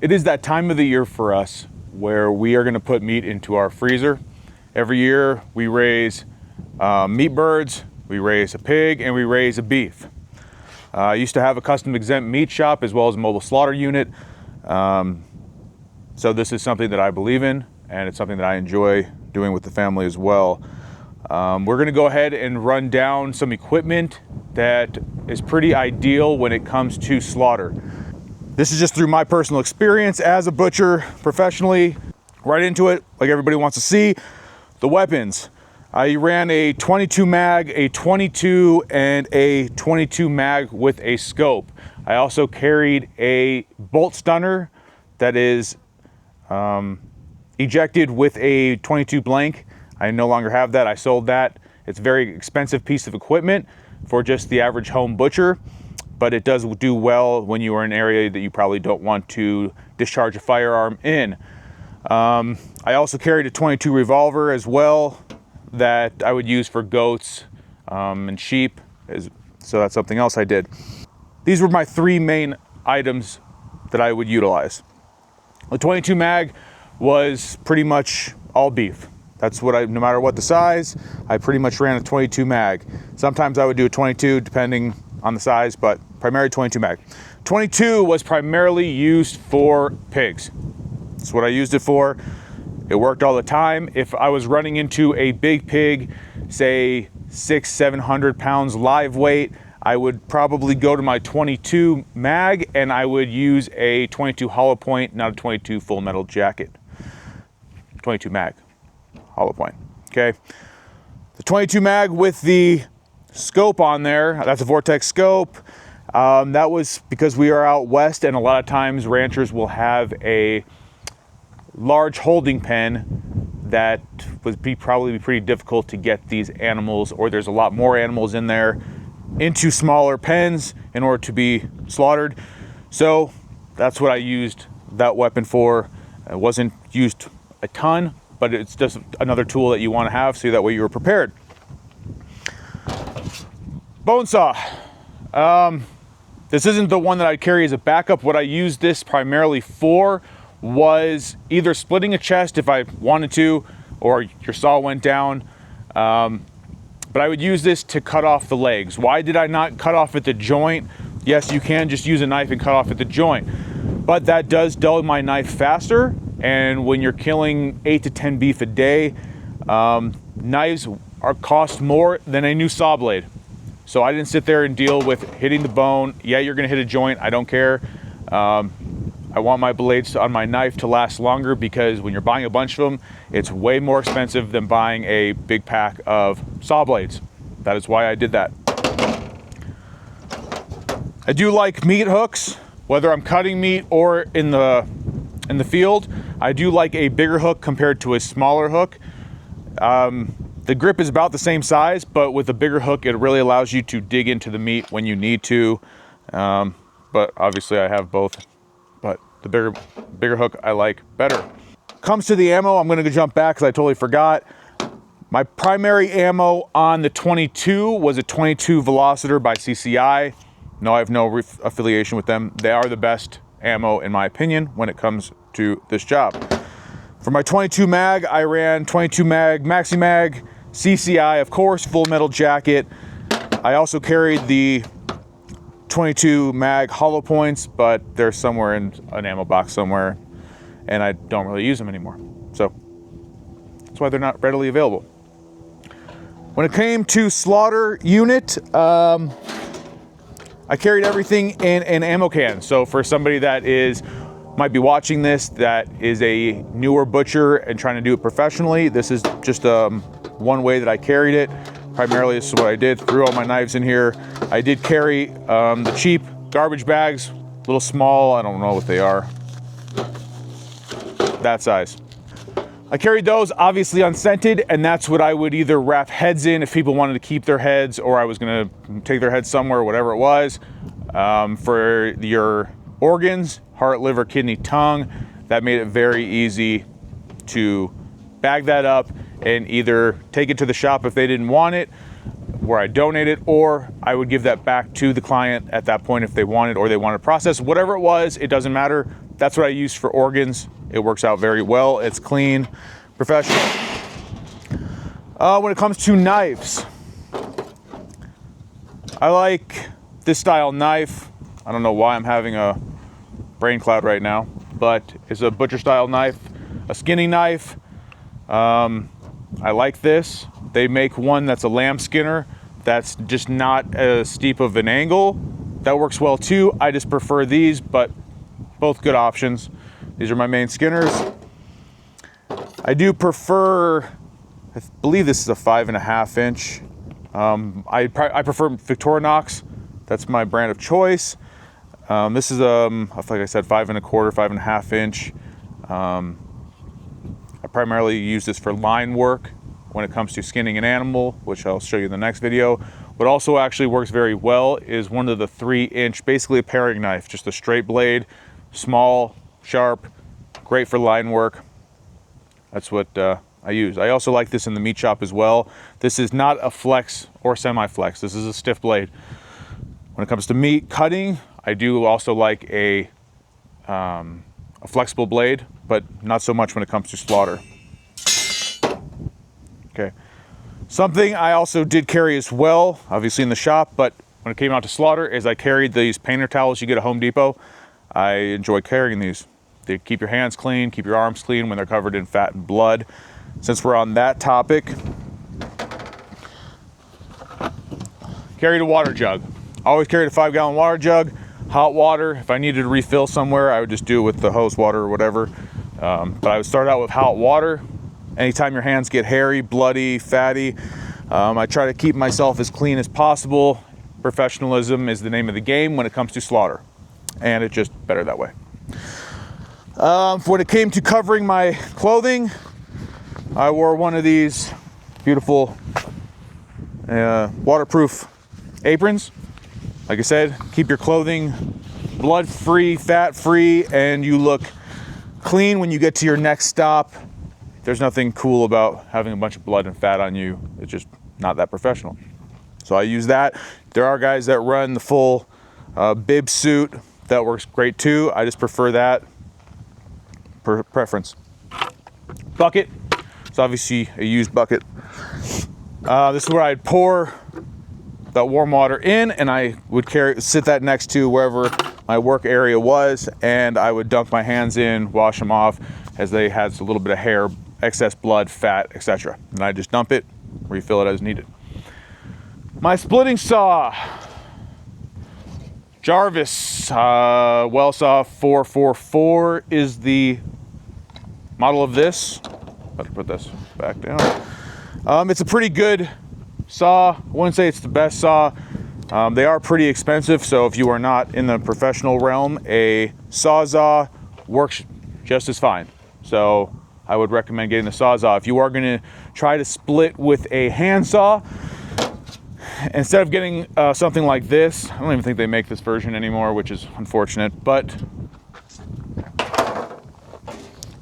It is that time of the year for us where we are going to put meat into our freezer. Every year we raise meat birds, we raise a pig, and we raise a beef. I used to have a custom exempt meat shop as well as a mobile slaughter unit. So this is something that I believe in, and it's something that I enjoy doing with the family as well. We're going to go ahead and run down some equipment that is pretty ideal when it comes to slaughter. This is just through my personal experience as a butcher professionally. Right into it, like everybody wants to see. The weapons. I ran a 22 mag, a 22, and a 22 mag with a scope. I also carried a bolt stunner that is ejected with a 22 blank. I no longer have that. I sold that. It's a very expensive piece of equipment for just the average home butcher, but it does do well when you are in an area that you probably don't want to discharge a firearm in. I also carried a 22 revolver as well that I would use for goats and sheep, so that's something else I did. These were my three main items that I would utilize. The 22 mag was pretty much all beef. That's what no matter what the size, I pretty much ran a 22 mag. Sometimes I would do a 22 depending on the size, but primarily 22 mag. 22 was primarily used for pigs. That's what I used it for. It worked all the time. If I was running into a big pig, say 600-700 pounds live weight, I would probably go to my 22 mag and I would use a 22 hollow point, not a 22 full metal jacket. 22 mag, hollow point, okay? The 22 mag with the scope on there, that's a Vortex scope. That was because we are out west and a lot of times ranchers will have a large holding pen that would probably be pretty difficult to get these animals, or there's a lot more animals in there, into smaller pens in order to be slaughtered. So that's what I used that weapon for. It wasn't used a ton, but it's just another tool that you want to have so that way you're prepared. Bone saw. This isn't the one that I carry as a backup. What I used this primarily for was either splitting a chest if I wanted to, or your saw went down. But I would use this to cut off the legs. Why did I not cut off at the joint? Yes, you can just use a knife and cut off at the joint, but that does dull my knife faster. And when you're killing 8 to 10 beef a day, knives cost more than a new saw blade. So I didn't sit there and deal with hitting the bone. Yeah, you're gonna hit a joint, I don't care. I want my blades on my knife to last longer, because when you're buying a bunch of them, it's way more expensive than buying a big pack of saw blades. That is why I did that. I do like meat hooks, whether I'm cutting meat or in the field. I do like a bigger hook compared to a smaller hook. The grip is about the same size, but with a bigger hook, it really allows you to dig into the meat when you need to. But obviously I have both. But the bigger hook I like better. Comes to the ammo, I'm gonna jump back because I totally forgot. My primary ammo on the 22 was a 22 Velocitor by CCI. No, I have no affiliation with them. They are the best ammo in my opinion when it comes to this job. For my 22 mag, I ran 22 mag, Maxi Mag, CCI, of course, full metal jacket. I also carried the 22 mag hollow points, but they're somewhere in an ammo box somewhere, and I don't really use them anymore. So that's why they're not readily available. When it came to slaughter unit, I carried everything in an ammo can. So for somebody that might be watching this, that is a newer butcher and trying to do it professionally, this is just one way that I carried it. Primarily, this is what I did. Threw all my knives in here. I did carry the cheap garbage bags, a little small. I don't know what they are. That size. I carried those, obviously unscented, and that's what I would either wrap heads in if people wanted to keep their heads, or I was gonna take their heads somewhere, whatever it was. For your organs, heart, liver, kidney, tongue, that made it very easy to bag that up and either take it to the shop if they didn't want it, where I donate it, or I would give that back to the client at that point if they wanted, or they wanted to process. Whatever it was, it doesn't matter. that's what I use for organs. It works out very well. It's clean, professional. When it comes to knives, I like this style knife. I don't know why I'm having a brain cloud right now, but it's a butcher style knife, a skinning knife. I like this. They make one that's a lamb skinner that's just not as steep of an angle. That works well too. I just prefer these, but both good options. These are my main skinners. I do prefer, I believe this is a 5.5 inch. I prefer Victorinox. That's my brand of choice. This is like I said, 5 1/4, 5.5 inch. I primarily use this for line work when it comes to skinning an animal, which I'll show you in the next video. What also actually works very well is one of the 3 inch, basically a paring knife, just a straight blade, small, sharp, great for line work. That's what I use. I also like this in the meat shop as well. This is not a flex or semi-flex. This is a stiff blade. When it comes to meat cutting, I do also like a flexible blade, but not so much when it comes to slaughter. Okay. Something I also did carry as well, obviously in the shop, but when it came out to slaughter, is I carried these painter towels you get at Home Depot. I enjoy carrying these. They keep your hands clean, keep your arms clean when they're covered in fat and blood. Since we're on that topic, carried a water jug. Always carried a 5-gallon water jug, hot water. If I needed to refill somewhere, I would just do it with the hose water or whatever. But I would start out with hot water. Anytime your hands get hairy, bloody, fatty, I try to keep myself as clean as possible. Professionalism is the name of the game when it comes to slaughter, and it's just better that way. When it came to covering my clothing, I wore one of these beautiful waterproof aprons. Like I said, keep your clothing blood-free, fat-free, and you look clean when you get to your next stop. There's nothing cool about having a bunch of blood and fat on you. It's just not that professional. So I use that. There are guys that run the full bib suit. That works great too. I just prefer that preference. Bucket. It's obviously a used bucket. This is where I'd pour that warm water in, and I would sit that next to wherever my work area was, and I would dunk my hands in, wash them off as they had a little bit of hair, excess blood, fat, etc. And I just dump it, refill it as needed. My splitting saw, Jarvis Wellsaw 444 is the model of this. Let's put this back down. It's a pretty good saw. I wouldn't say it's the best saw. They are pretty expensive, so if you are not in the professional realm, a Sawzall works just as fine. So I would recommend getting the Sawzall. If you are going to try to split with a handsaw, instead of getting something like this, I don't even think they make this version anymore, which is unfortunate, but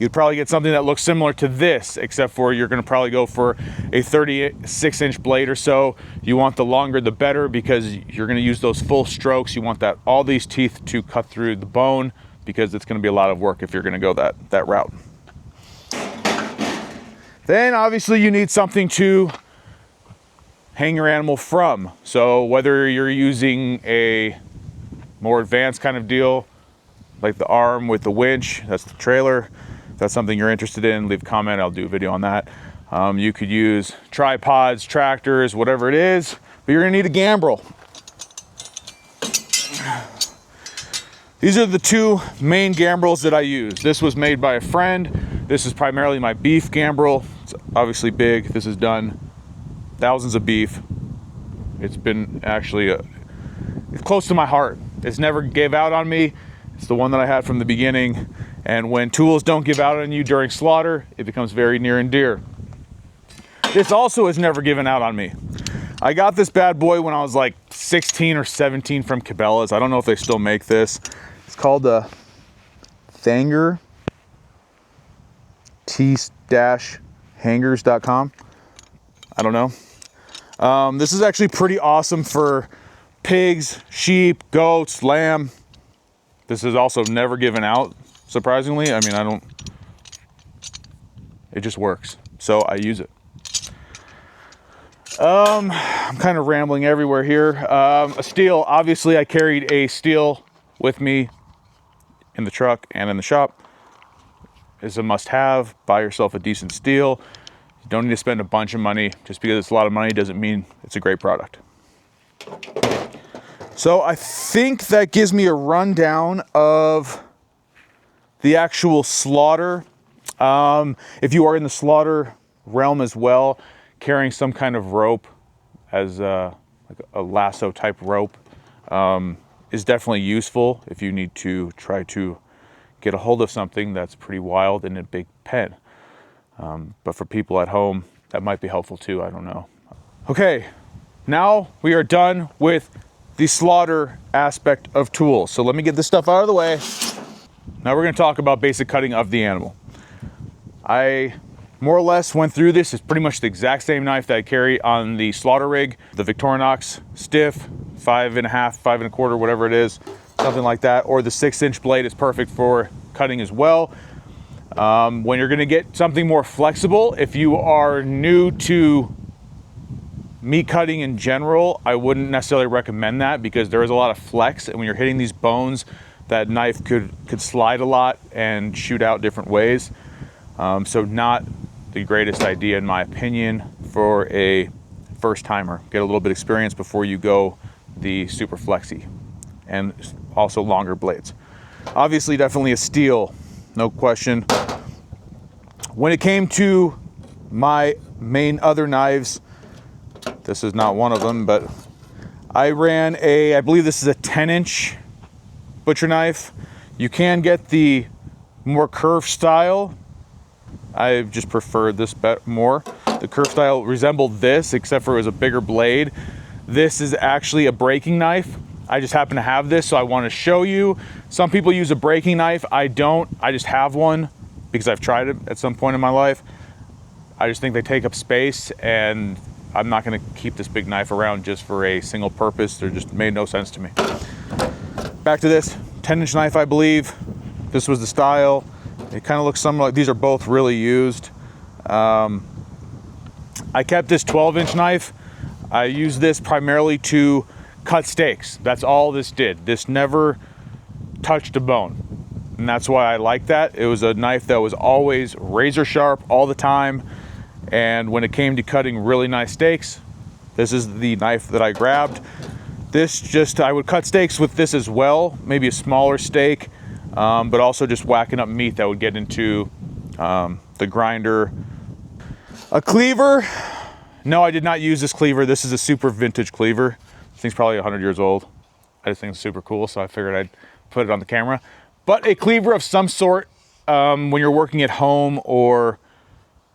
you'd probably get something that looks similar to this, except for you're going to probably go for a 36-inch blade or so. You want the longer the better, because you're going to use those full strokes. You want all these teeth to cut through the bone, because it's going to be a lot of work if you're going to go that route. Then obviously you need something to hang your animal from. So whether you're using a more advanced kind of deal, like the arm with the winch, that's the trailer. If that's something you're interested in, leave a comment, I'll do a video on that. You could use tripods, tractors, whatever it is, but you're gonna need a gambrel. These are the two main gambrels that I use. This was made by a friend. This is primarily my beef gambrel. It's obviously big. This has done thousands of beef. It's been actually it's close to my heart. It's never gave out on me. It's the one that I had from the beginning. And when tools don't give out on you during slaughter, it becomes very near and dear. This also has never given out on me. I got this bad boy when I was like 16 or 17 from Cabela's. I don't know if they still make this. It's called the Thanger T-hangers.com. I don't know. This is actually pretty awesome for pigs, sheep, goats, lamb. This is also never given out. surprisingly. I mean, it just works. So I use it. I'm kind of rambling everywhere here. A steel, obviously I carried a steel with me in the truck and in the shop. It's a must-have. Buy yourself a decent steel. You don't need to spend a bunch of money. Just because it's a lot of money doesn't mean it's a great product. So I think that gives me a rundown of the actual slaughter. If you are in the slaughter realm as well, carrying some kind of rope as like a lasso type rope is definitely useful if you need to try to get a hold of something that's pretty wild in a big pen. But for people at home, that might be helpful too, I don't know. Okay, now we are done with the slaughter aspect of tools. So let me get this stuff out of the way. Now we're gonna talk about basic cutting of the animal. I more or less went through this. It's pretty much the exact same knife that I carry on the slaughter rig, the Victorinox stiff, 5.5, 5.25, whatever it is, something like that. Or the 6-inch blade is perfect for cutting as well. When you're gonna get something more flexible, if you are new to meat cutting in general, I wouldn't necessarily recommend that because there is a lot of flex, and when you're hitting these bones, that knife could slide a lot and shoot out different ways. So not the greatest idea in my opinion for a first timer. Get a little bit of experience before you go the super flexy, and also longer blades. Obviously definitely a steel, no question. When it came to my main other knives, this is not one of them, but I ran I believe this is a 10-inch butcher knife. You can get the more curved style. I just prefer this more. The curved style resembled this, except for it was a bigger blade. This is actually a braking knife. I just happen to have this, so I want to show you. Some people use a braking knife. I don't. I just have one because I've tried it at some point in my life. I just think they take up space, and I'm not going to keep this big knife around just for a single purpose. They just made no sense to me. Back to this 10-inch knife, I believe. This was the style. It kind of looks something like, these are both really used. I kept this 12-inch knife. I used this primarily to cut steaks. That's all this did. This never touched a bone. And that's why I like that. It was a knife that was always razor sharp all the time. And when it came to cutting really nice steaks, this is the knife that I grabbed. I would cut steaks with this as well, maybe a smaller steak. But also just whacking up meat that would get into the grinder. A cleaver. No, I did not use this cleaver. This is a super vintage cleaver. This thing's probably 100 years old. I just think it's super cool, so I figured I'd put it on the camera. But a cleaver of some sort when you're working at home, or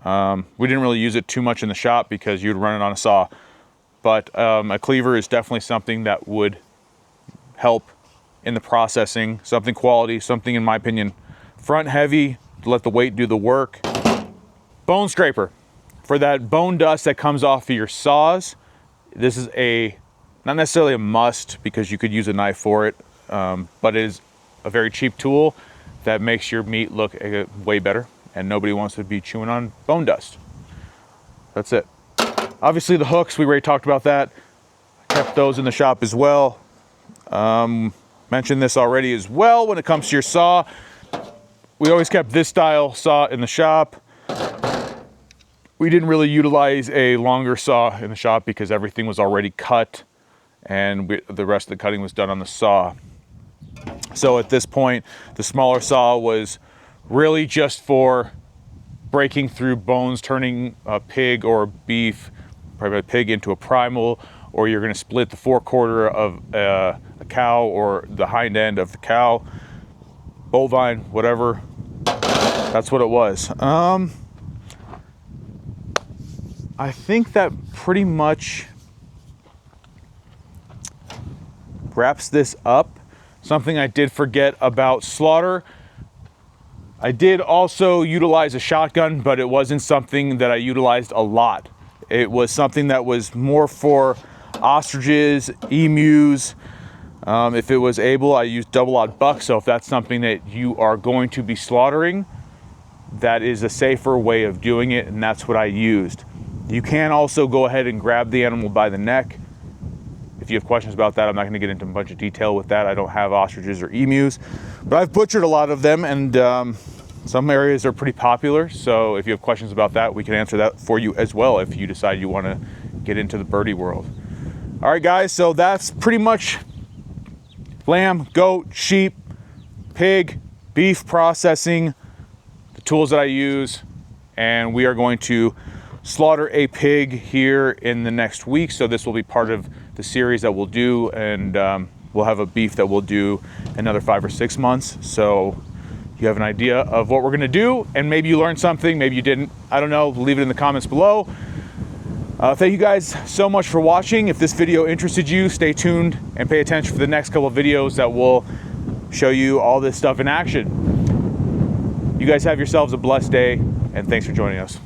we didn't really use it too much in the shop because you'd run it on a saw. But a cleaver is definitely something that would help in the processing, something quality, something in my opinion front heavy to let the weight do the work. Bone scraper for that bone dust that comes off of your saws. This is not necessarily a must because you could use a knife for it, but it is a very cheap tool that makes your meat look way better, and nobody wants to be chewing on bone dust. That's it. Obviously the hooks, we already talked about that. I kept those in the shop as well. Mentioned this already as well. When it comes to your saw, we always kept this style saw in the shop. We didn't really utilize a longer saw in the shop because everything was already cut, and the rest of the cutting was done on the saw. So at this point, the smaller saw was really just for breaking through bones, turning a pig or beef, probably a pig, into a primal, or you're going to split the forequarter of a cow or the hind end of the cow, bovine, whatever. That's what it was. I think that pretty much wraps this up. Something I did forget about slaughter. I did also utilize a shotgun, but it wasn't something that I utilized a lot. It was something that was more for ostriches, emus, If it was able, I use double-aught buck, so if that's something that you are going to be slaughtering, that is a safer way of doing it, and that's what I used. You can also go ahead and grab the animal by the neck. If you have questions about that, I'm not going to get into a bunch of detail with that. I don't have ostriches or emus, but I've butchered a lot of them, and some areas are pretty popular. So if you have questions about that, we can answer that for you as well if you decide you want to get into the birdie world. All right, guys, so that's pretty much lamb, goat, sheep, pig, beef processing, the tools that I use, and we are going to slaughter a pig here in the next week. So this will be part of the series that we'll do, and we'll have a beef that we'll do another 5 or 6 months. So you have an idea of what we're gonna do, and maybe you learned something, maybe you didn't, I don't know, leave it in the comments below. Thank you guys so much for watching. If this video interested you, stay tuned and pay attention for the next couple of videos that will show you all this stuff in action. You guys have yourselves a blessed day, and thanks for joining us.